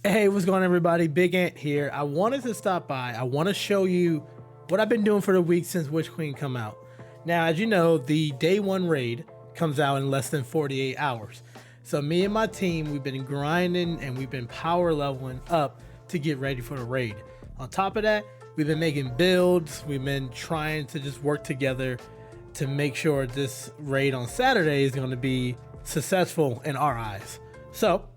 Hey, what's going on, everybody? Big Ant here. I wanted to stop by. I want to show you what I've been doing for the week since Witch Queen come out. Now, as you know, the day one raid comes out in less than 48 hours. So me and my team, we've been grinding and we've been power leveling up to get ready for the raid. On top of that, we've been making builds. We've been trying to just work together to make sure this raid on Saturday is going to be successful in our eyes. So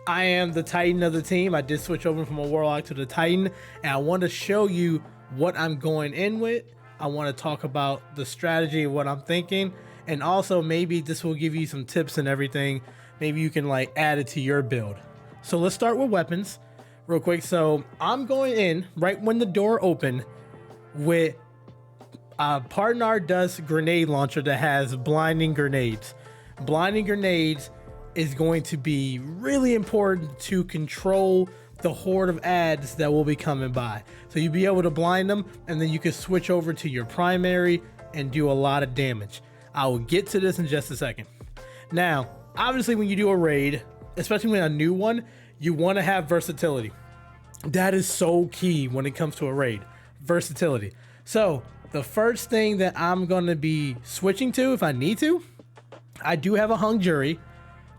I am the Titan of the team. I did switch over from a Warlock to the Titan, and I want to show you what I'm going in with. I want to talk about the strategy and what I'm thinking, and also maybe this will give you some tips and everything. Maybe you can like add it to your build. So let's start with weapons real quick. So I'm going in right when the door opened with Pardon Our Dust grenade launcher that has blinding grenades. Blinding grenades is going to be really important to control the horde of ads that will be coming by. So you'll be able to blind them, and then you can switch over to your primary and do a lot of damage. I will get to this in just a second. Now, obviously when you do a raid, especially when a new one, you want to have versatility. That is so key when it comes to a raid, versatility. So the first thing that I'm going to be switching to, if I need to, I do have a hung jury,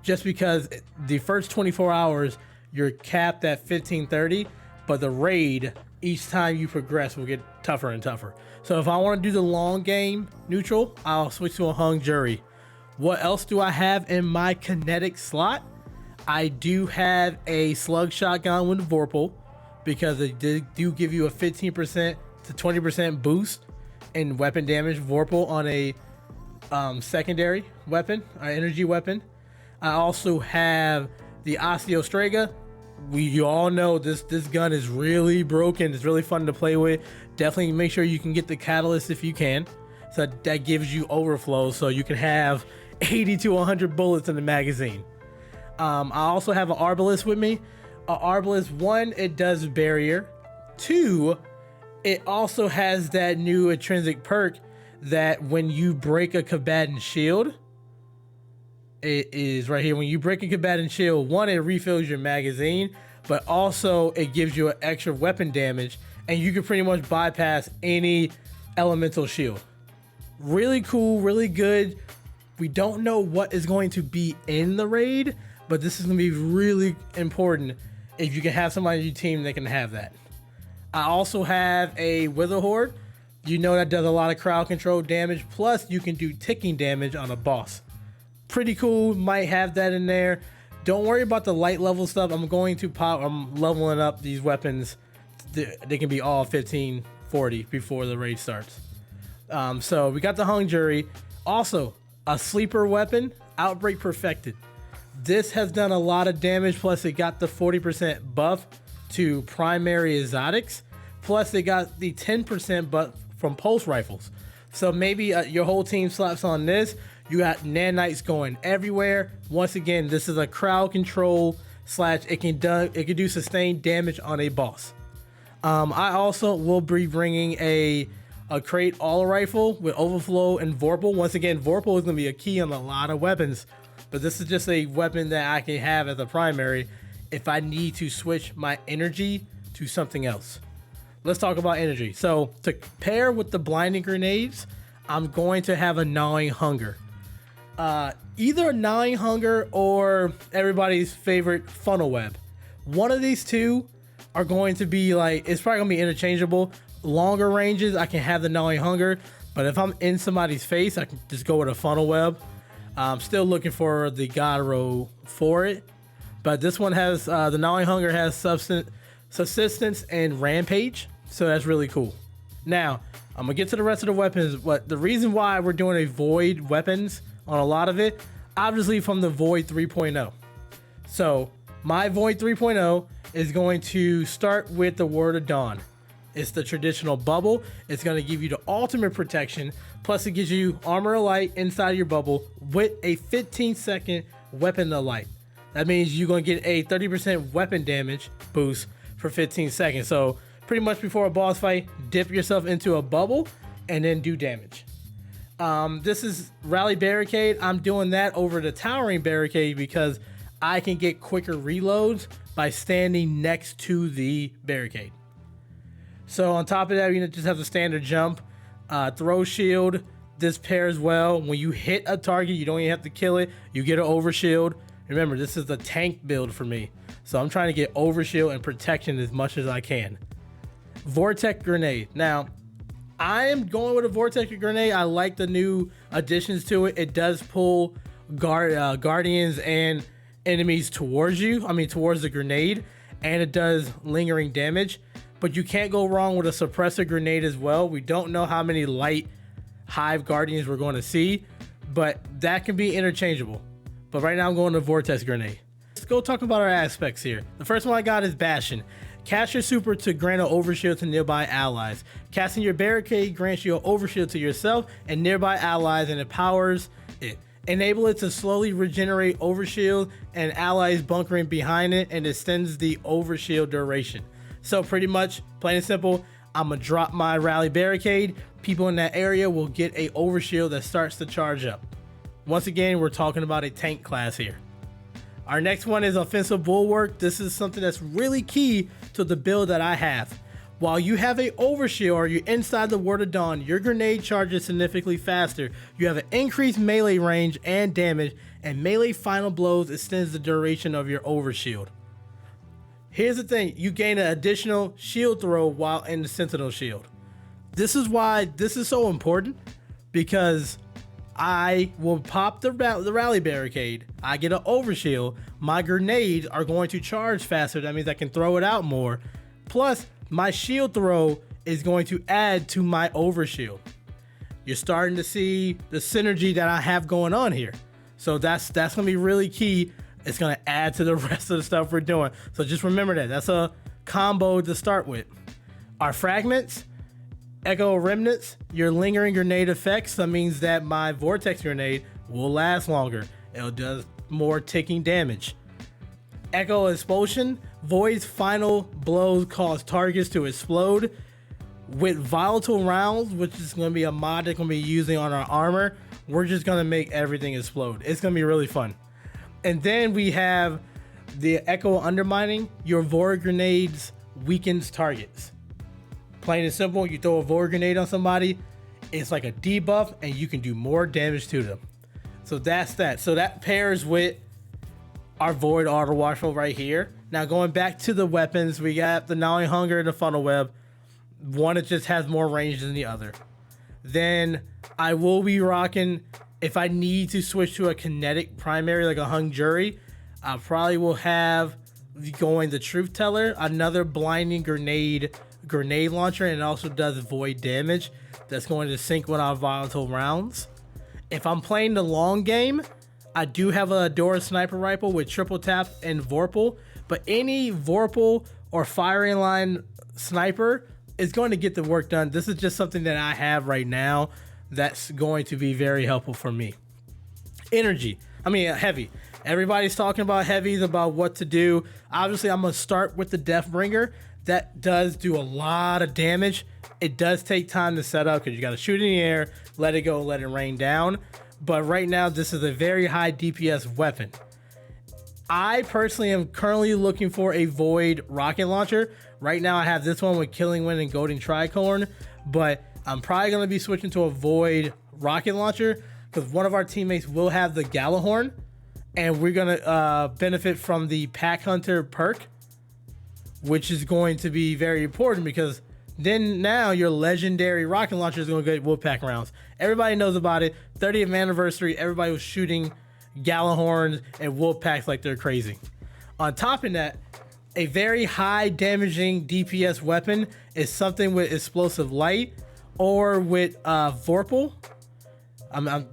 just because the first 24 hours you're capped at 1530, but the raid each time you progress will get tougher and tougher. So if I want to do the long game neutral, I'll switch to a hung jury. What else do I have in my kinetic slot? I do have a slug shotgun with Vorpal, because they do give you a 15% to 20% boost in weapon damage. Vorpal on a secondary weapon, or energy weapon. I also have the Osteostrega. You all know this gun is really broken. It's really fun to play with. Definitely make sure you can get the catalyst if you can. So that gives you overflow, so you can have 80 to 100 bullets in the magazine. I also have an Arbalist with me. Arbalist, one, it does barrier. Two, it also has that new intrinsic perk that when you break a combatant shield, it is right here. When you break a combatant shield, one, it refills your magazine, but also it gives you an extra weapon damage, and you can pretty much bypass any elemental shield. Really cool, really good. We don't know what is going to be in the raid, but this is going to be really important if you can have somebody on your team that can have that. I also have a Wither Horde. You know that does a lot of crowd control damage, plus you can do ticking damage on a boss. Pretty cool, might have that in there. Don't worry about the light level stuff. I'm leveling up these weapons. They can be all 1540 before the raid starts. So we got the hung jury. Also, a sleeper weapon, Outbreak Perfected. This has done a lot of damage, plus it got the 40% buff to primary exotics, plus it got the 10% buff from pulse rifles. So maybe your whole team slaps on this. You got nanites going everywhere. Once again, this is a crowd control / it can do sustained damage on a boss. I also will be bringing a crate all rifle with overflow and Vorpal. Once again, Vorpal is going to be a key on a lot of weapons, but this is just a weapon that I can have as a primary if I need to switch my energy to something else. Let's talk about energy. So to pair with the blinding grenades, I'm going to have a gnawing hunger. Either a gnawing hunger or everybody's favorite funnel web. One of these two are going to be like, it's probably gonna be interchangeable. Longer ranges, I can have the gnawing hunger, but if I'm in somebody's face, I can just go with a funnel web. I'm still looking for the God Row for it, but this one has the gnawing hunger has subsistence and rampage, so that's really cool. Now I'm gonna get to the rest of the weapons, but the reason why we're doing a void weapons on a lot of it, obviously from the Void 3.0. So my Void 3.0 is going to start with the Word of Dawn. It's the traditional bubble. It's going to give you the ultimate protection, plus it gives you armor of light inside of your bubble with a 15-second weapon of light. That means you're going to get a 30% weapon damage boost for 15 seconds. So pretty much before a boss fight, dip yourself into a bubble and then do damage. This is Rally Barricade. I'm doing that over the Towering Barricade because I can get quicker reloads by standing next to the barricade. So on top of that, you just have the standard jump, throw shield. This pairs well. When you hit a target, you don't even have to kill it. You get an overshield. Remember, this is the tank build for me. So I'm trying to get overshield and protection as much as I can. Vortex grenade. Now, I am going with a vortex grenade. I like the new additions to it. It does pull guardians and enemies towards you. I mean, towards the grenade. And it does lingering damage. But you can't go wrong with a suppressor grenade as well. We don't know how many light hive guardians we're going to see, but that can be interchangeable. But right now I'm going to vortex grenade. Let's go talk about our aspects here. The first one I got is Bastion. Cast your super to grant an overshield to nearby allies. Casting your barricade grants you an overshield to yourself and nearby allies and empowers it. Enable it to slowly regenerate overshield and allies bunkering behind it and extends the overshield duration. So pretty much, plain and simple, I'm gonna drop my rally barricade. People in that area will get a overshield that starts to charge up. Once again, we're talking about a tank class here. Our next one is offensive bulwark. This is something that's really key to the build that I have. While you have a overshield or you're inside the Word of Dawn, your grenade charges significantly faster. You have an increased melee range and damage, and melee final blows extends the duration of your overshield. Here's the thing, you gain an additional shield throw while in the Sentinel shield. This is why this is so important, because I will pop the rally barricade, I get an overshield, my grenades are going to charge faster, that means I can throw it out more, plus my shield throw is going to add to my overshield. You're starting to see the synergy that I have going on here. So that's gonna be really key. It's gonna add to the rest of the stuff we're doing. So just remember that. That's a combo to start with. Our fragments, Echo Remnants, your lingering grenade effects. That means that my vortex grenade will last longer. It'll do more ticking damage. Echo Expulsion, Void's final blows cause targets to explode. With volatile rounds, which is going to be a mod that's going to be using on our armor, we're just going to make everything explode. It's going to be really fun. And then we have the Echo Undermining. Your Void grenades weakens targets. Plain and simple, you throw a Void grenade on somebody, it's like a debuff and you can do more damage to them. So that's that. So that pairs with our Void Auto Watchful right here. Now going back to the weapons, we got the Gnawing Hunger and the Funnel Web. One that just has more range than the other. Then I will be rocking, if I need to switch to a kinetic primary like a Hung Jury, I probably will have going the Truth Teller, another blinding grenade launcher, and it also does void damage that's going to sync with our volatile rounds. If I'm playing the long game, I do have a Dora sniper rifle with triple tap and Vorpal, but any Vorpal or firing line sniper is going to get the work done. This is just something that I have right now that's going to be very helpful for me. Heavy. Everybody's talking about heavies, about what to do. Obviously, I'm going to start with the Deathbringer. That does do a lot of damage. It does take time to set up because you got to shoot in the air, let it go, let it rain down. But right now, this is a very high DPS weapon. I personally am currently looking for a Void rocket launcher. Right now, I have this one with Killing Wind and Golden Tricorn, but I'm probably going to be switching to a Void rocket launcher because one of our teammates will have the Gjallarhorn, and we're going to benefit from the Pack Hunter perk, which is going to be very important because then now your legendary rocket launcher is going to get Wolfpack rounds. Everybody knows about it. 30th anniversary, everybody was shooting Gjallarhorns and Wolfpacks like they're crazy. On top of that, a very high damaging DPS weapon is something with Explosive Light or with Vorpal.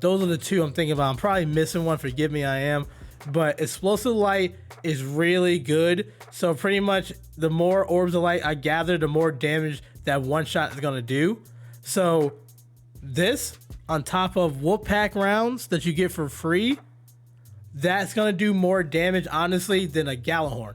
Those are the two I'm thinking about. I'm probably missing one. Forgive me, I am. But Explosive Light is really good. So pretty much the more Orbs of Light I gather, the more damage that one shot is going to do. So this, on top of Wolfpack rounds that you get for free, that's going to do more damage, honestly, than a Gjallarhorn.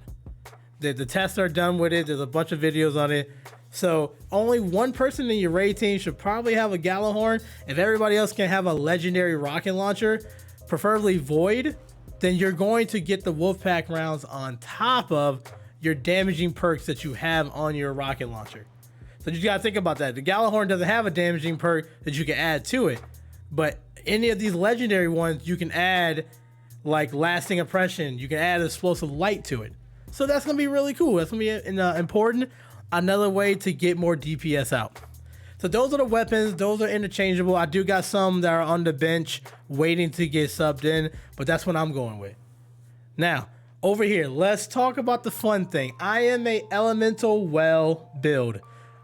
The tests are done with it. There's a bunch of videos on it. So only one person in your raid team should probably have a Gjallarhorn. If everybody else can have a legendary rocket launcher, preferably Void, then you're going to get the Wolfpack rounds on top of your damaging perks that you have on your rocket launcher. So you gotta think about that. The Gjallarhorn doesn't have a damaging perk that you can add to it, but any of these legendary ones, you can add like lasting impression, you can add explosive light to it. So that's gonna be really cool. That's gonna be important. Another way to get more DPS out. So those are the weapons. Those are interchangeable. I do got some that are on the bench waiting to get subbed in, but that's what I'm going with. Now, over here, let's talk about the fun thing. I am a elemental well build.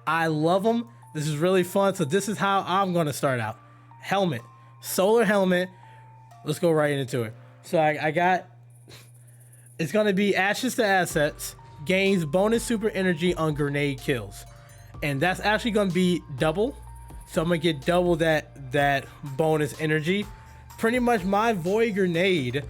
I love them. This is really fun. So this is how I'm going to start out. Helmet, solar helmet. Let's go right into it. So I got, it's going to be Ashes to Assets, gains bonus super energy on grenade kills. And that's actually going to be double. So I'm going to get double that bonus energy. Pretty much my void grenade,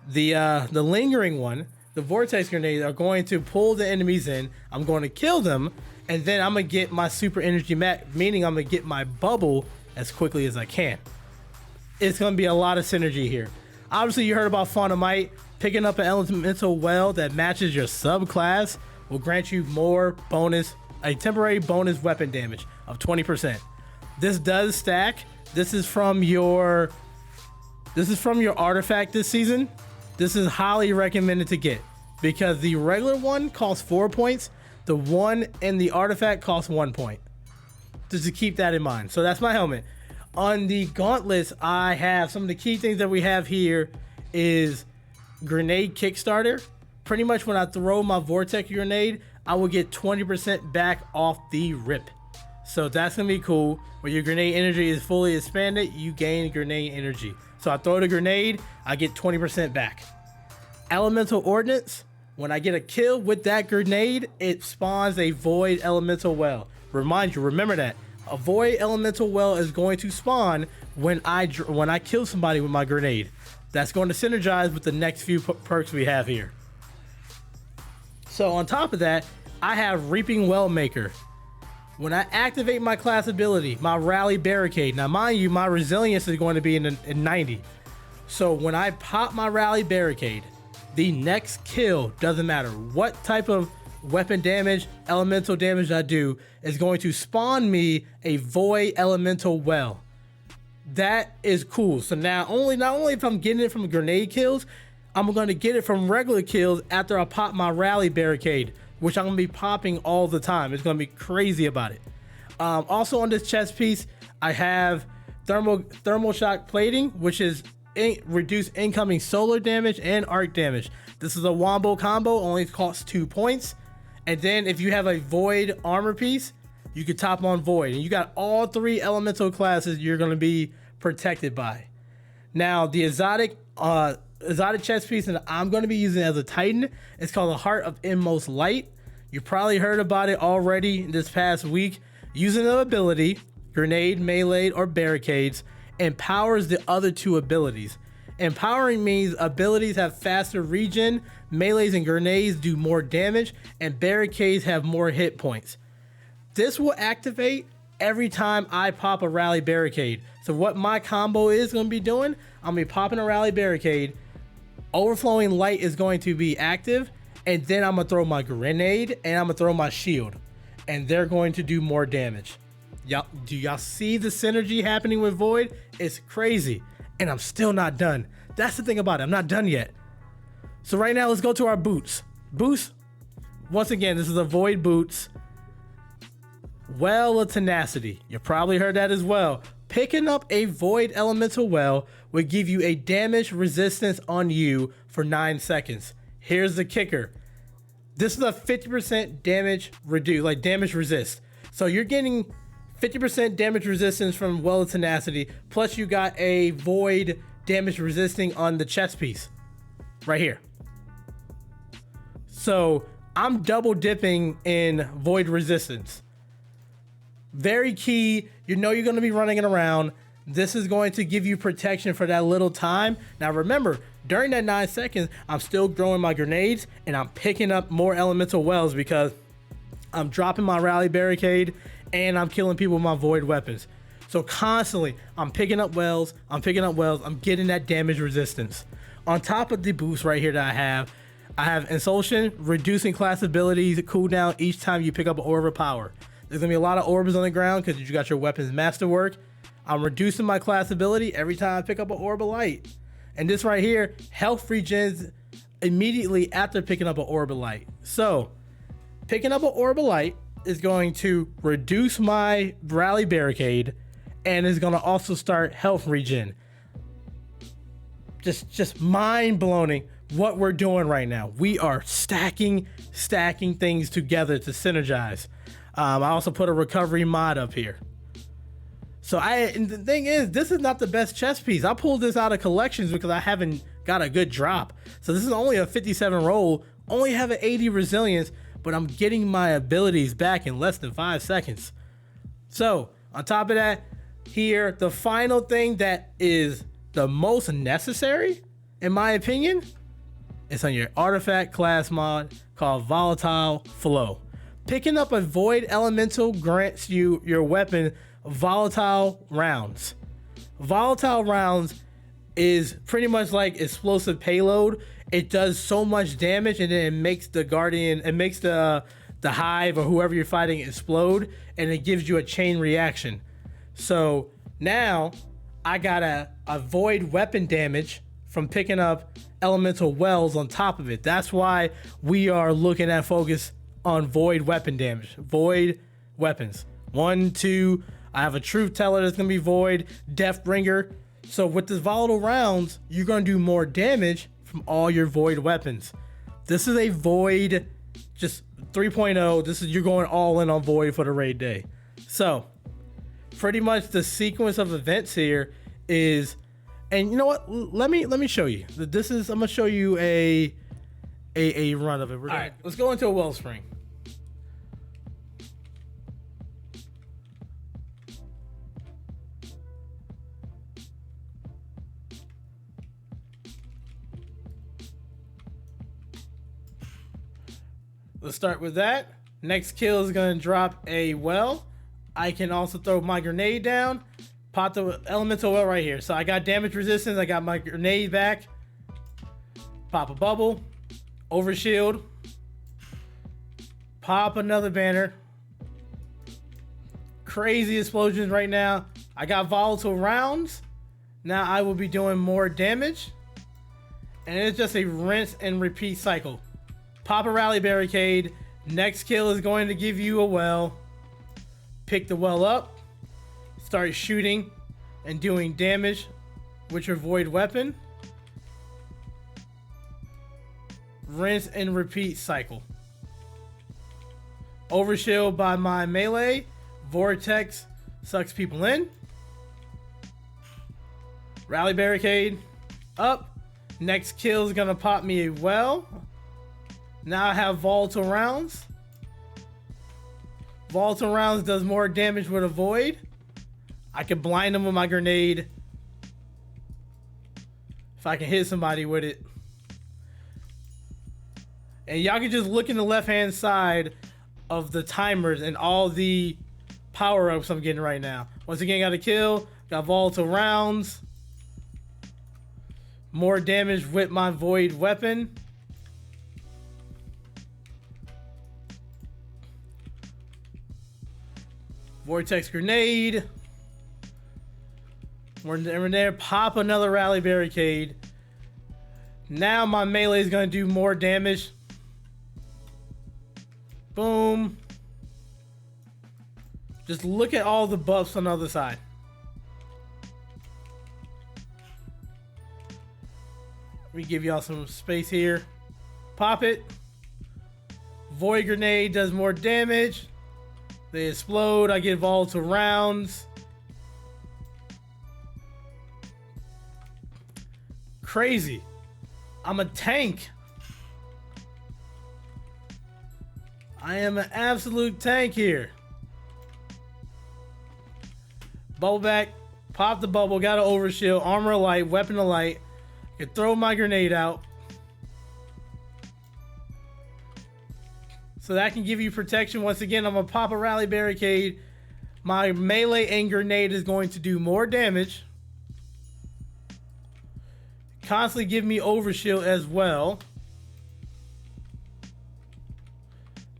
the lingering one, the vortex grenade are going to pull the enemies in. I'm going to kill them. And then I'm going to get my super energy back, meaning I'm going to get my bubble as quickly as I can. It's going to be a lot of synergy here. Obviously, you heard about Faunamite. Picking up an elemental well that matches your subclass will grant you more bonus, a temporary bonus weapon damage of 20%. This does stack. This is from your artifact this season. This is highly recommended to get because the regular one costs 4 points. The one in the artifact costs 1 point. Just to keep that in mind. So that's my helmet. On the gauntlets, I have some of the key things that we have here is grenade Kickstarter. Pretty much when I throw my vortex grenade, I will get 20% back off the rip. So that's gonna be cool. When your grenade energy is fully expanded, you gain grenade energy. So I throw the grenade, I get 20% back. Elemental ordnance, when I get a kill with that grenade, it spawns a void elemental well. Remember that. A void elemental well is going to spawn when I kill somebody with my grenade. That's going to synergize with the next few perks we have here. So on top of that, I have Reaping Wellmaker. When I activate my class ability, my Rally Barricade. Now mind you, my resilience is going to be in 90. So when I pop my Rally Barricade, the next kill, doesn't matter what type of weapon damage, elemental damage I do, is going to spawn me a void elemental well. That is cool. So now not only if I'm getting it from grenade kills, I'm going to get it from regular kills after I pop my Rally Barricade, which I'm going to be popping all the time. It's going to be crazy about it. Also on this chest piece, I have thermal shock plating, which is reduce incoming solar damage and arc damage. This is a wombo combo, only costs 2 points. And then if you have a void armor piece, you can top on void, and you got all 3 elemental classes you're going to be protected by. Now the exotic chest piece that I'm going to be using as a Titan, it's called the Heart of Inmost Light. You probably heard about it already this past week. Using the ability, grenade, melee, or barricades, empowers the other 2 abilities. Empowering means abilities have faster regen, melees and grenades do more damage, and barricades have more hit points. This will activate every time I pop a Rally Barricade. So what my combo is going to be doing, I'm going to be popping a Rally Barricade, Overflowing Light is going to be active, and then I'm going to throw my grenade and I'm going to throw my shield, and they're going to do more damage. Do y'all see the synergy happening with Void? It's crazy. And I'm still not done. That's the thing about it. I'm not done yet. So right now, let's go to our boots. Boots, once again, this is a Void boots. Well of Tenacity. You probably heard that as well. Picking up a Void Elemental Well will give you a damage resistance on you for 9 seconds. Here's the kicker. This is a 50% damage reduce, like damage resist. So you're getting 50% damage resistance from Well of Tenacity, plus you got a Void damage resisting on the chest piece right here. So I'm double dipping in Void resistance. Very key. You know you're going to be running it around. This is going to give you protection for that little time. Now remember, during that 9 seconds, I'm still throwing my grenades and I'm picking up more elemental wells because I'm dropping my Rally Barricade and I'm killing people with my Void weapons. So constantly, I'm picking up wells, I'm getting that damage resistance. On top of the boost right here that I have Insultion, reducing class abilities cooldown each time you pick up an orb of power. There's gonna be a lot of orbs on the ground because you got your weapons masterwork. I'm reducing my class ability every time I pick up an orb of light. And this right here, health regens immediately after picking up an orb of light. So picking up an orb of light is going to reduce my rally barricade and is going to also start health regen. Just mind blowing what we're doing right now. We are stacking things together to synergize. I also put a recovery mod up here. So and the thing is, this is not the best chess piece. I pulled this out of collections because I haven't got a good drop. So this is only a 57 roll, only have an 80 resilience, but I'm getting my abilities back in less than 5 seconds. So on top of that, here, the final thing that is the most necessary, in my opinion, is on your artifact class mod called Volatile Flow. Picking up a Void Elemental grants you your weapon volatile rounds. Volatile rounds is pretty much like explosive payload. It does so much damage and then it makes the guardian, it makes the hive or whoever you're fighting explode, and it gives you a chain reaction. So now I gotta avoid weapon damage from picking up elemental wells on top of it. That's why we are looking at focus on void weapon damage. Void weapons. 1, 2, I have a truth teller that's gonna be void, Deathbringer. So with the volatile rounds, you're gonna do more damage from all your void weapons. This is a void, just 3.0. This is, you're going all in on void for the raid day. So pretty much the sequence of events here is, and you know what? Let me show you. This is, I'm gonna show you a run of it. All right, let's go into a wellspring. Let's start with that. Next kill is gonna drop a well. I can also throw my grenade down, pop the elemental well right here. So I got damage resistance, I got my grenade back, pop a bubble, overshield, pop another banner. Crazy explosions right now. I got volatile rounds. Now I will be doing more damage. And it's just a rinse and repeat cycle. Pop a rally barricade. Next kill is going to give you a well. Pick the well up. Start shooting and doing damage with your void weapon. Rinse and repeat cycle. Overshield by my melee. Vortex sucks people in. Rally barricade up. Next kill is gonna pop me a well. Now I have volatile rounds. Volatile rounds does more damage with a void. I can blind them with my grenade if I can hit somebody with it. And y'all can just look in the left hand side of the timers and all the power ups I'm getting right now. Once again, got a kill, got volatile rounds, more damage with my void weapon. Vortex grenade. We're there. Pop another rally barricade. Now my melee is going to do more damage. Boom. Just look at all the buffs on the other side. Let me give y'all some space here. Pop it. Void grenade does more damage. They explode. I get volatile rounds. Crazy. I'm a tank. I am an absolute tank here. Bubble back. Pop the bubble. Got an overshield. Armor of light. Weapon of light. I can throw my grenade out. So that can give you protection. Once again, I'm gonna pop a rally barricade. My melee and grenade is going to do more damage. constantly give me overshield as well.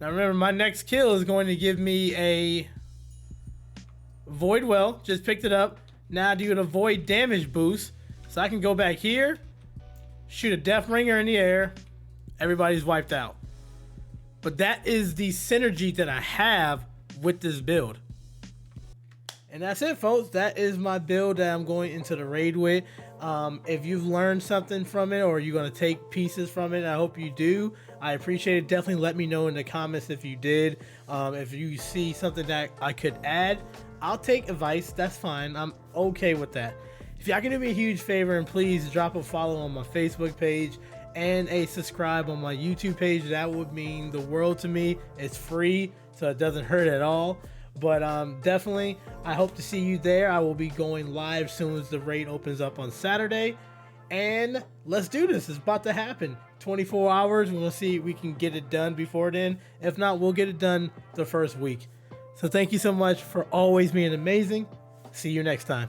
Now remember, my next kill is going to give me a Void Well. Just picked it up. Now I do an avoid damage boost. So I can go back here, shoot a Death Ringer in the air. Everybody's wiped out. But that is the synergy that I have with this build. And that's it, folks. That is my build that I'm going into the raid with. If you've learned something from it, or you're going to take pieces from it, I hope you do. I appreciate it. Definitely let me know in the comments if you did. If you see something that I could add, I'll take advice. That's fine. I'm okay with that. If y'all can do me a huge favor and please drop a follow on my Facebook page and a subscribe on my YouTube page, that would mean the world to me. It's free, so it doesn't hurt at all. But definitely, I hope to see you there. I will be going live as soon as the raid opens up on Saturday. And let's do this. It's about to happen. 24 hours. We'll see if we can get it done before then. If not, we'll get it done the first week. So thank you so much for always being amazing. See you next time.